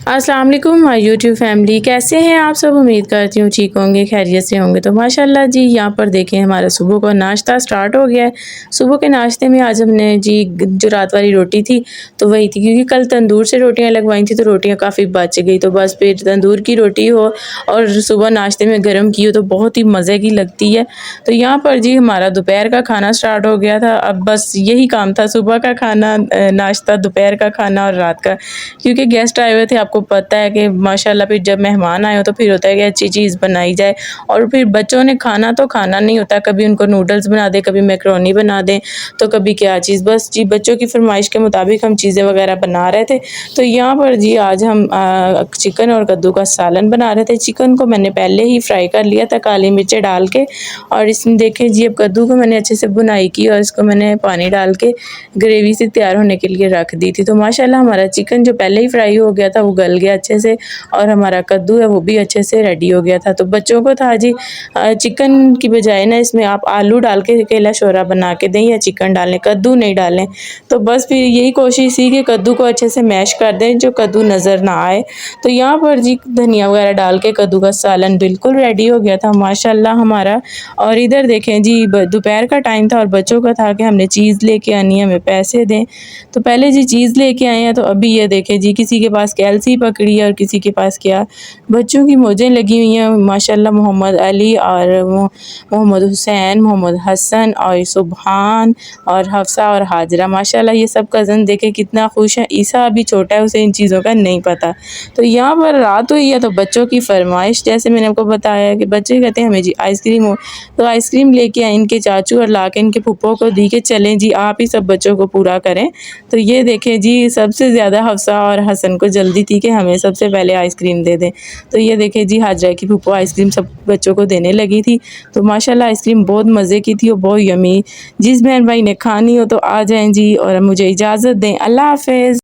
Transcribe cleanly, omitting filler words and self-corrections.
अस्सलाम वालेकुम my YouTube family, कैसे हैं आप सब। उम्मीद करती हूँ ठीक होंगे, खैरियत से होंगे। तो माशाल्लाह जी यहाँ पर देखें हमारा सुबह का नाश्ता स्टार्ट हो गया है। सुबह के नाश्ते में आज हमने जी जो रात वाली रोटी थी तो वही थी, क्योंकि कल तंदूर से रोटियां लगवाई थी तो रोटियां काफ़ी बच गई। तो बस फिर तंदूर की रोटी हो और सुबह नाश्ते में गर्म की हो तो बहुत ही मज़े की लगती है। तो यहाँ पर जी हमारा दोपहर का खाना स्टार्ट हो गया था। अब बस यही काम था, सुबह का खाना, नाश्ता, दोपहर का खाना और रात का, क्योंकि गेस्ट आए हुए थे। आपको पता है कि माशाल्लाह फिर जब मेहमान आए हो तो फिर होता है कि अच्छी चीज़ बनाई जाए। और फिर बच्चों ने खाना तो खाना नहीं होता, कभी उनको नूडल्स बना दें, कभी मैकरोनी बना दें, तो कभी क्या चीज़। बस जी बच्चों की फरमाइश के मुताबिक हम चीज़ें वगैरह बना रहे थे। तो यहाँ पर जी आज हम चिकन और कद्दू का सालन बना रहे थे। चिकन को मैंने पहले ही फ्राई कर लिया था काली मिर्चें डाल के, और इसमें देखें जी अब कद्दू को मैंने अच्छे से बुनाई की और इसको मैंने पानी डाल के ग्रेवी से तैयार होने के लिए रख दी थी। तो माशाल्लाह हमारा चिकन जो पहले ही फ्राई हो गया था वो गल गया अच्छे से, और हमारा कद्दू है वो भी अच्छे से रेडी हो गया था। तो बच्चों को था जी चिकन की बजाय ना इसमें आप आलू डाल के केला शोरा बना के दें या चिकन डालें, कद्दू नहीं डालें। तो बस फिर यही कोशिश थी कि कद्दू को अच्छे से मैश कर दें, जो कद्दू नज़र ना आए। तो यहाँ पर जी धनिया वगैरह डाल के कद्दू का सालन बिल्कुल रेडी हो गया था माशाल्लाह हमारा। और इधर देखें जी दोपहर का टाइम था और बच्चों का था कि हमने चीज़ लेके आनी है, हमें पैसे दें। तो पहले जी चीज़ लेके आए हैं, तो अभी ये देखें जी किसी के पास कैल्सी पकड़ी है और किसी के पास क्या। बच्चों की मौजें लगी हुई हैं माशाल्लाह। मोहम्मद अली और मोहम्मद हुसैन, मोहम्मद हसन और सुबहान और हफ्सा और हाजरा, माशाल्लाह ये सब कज़न देखें कितना खुश है। ईसा अभी छोटा है, उसे इन चीज़ों का नहीं पता। तो यहाँ पर रात हुई है तो बच्चों की फरमाइश, जैसे मैंने आपको बताया कि बच्चे कहते हैं हमें जी आइसक्रीम हो, तो आइसक्रीम लेके आए इनके चाचू और ला के इनके फूफो को दी कि चलें जी आप ही सब बच्चों को पूरा करें। तो ये देखें जी सबसे ज़्यादा हफ्सा और हसन को जल्दी थी कि हमें सबसे पहले आइसक्रीम दे दें। तो ये देखें जी हाजरा की फूफो आइसक्रीम सब बच्चों को देने लगी थी। तो माशाल्लाह आइसक्रीम बहुत मज़े की थी और बहुत यमी। जिस बहन भाई ने खानी हो तो आ जाएं जी, और मुझे इजाज़त दें। अल्लाह हाफ़िज़।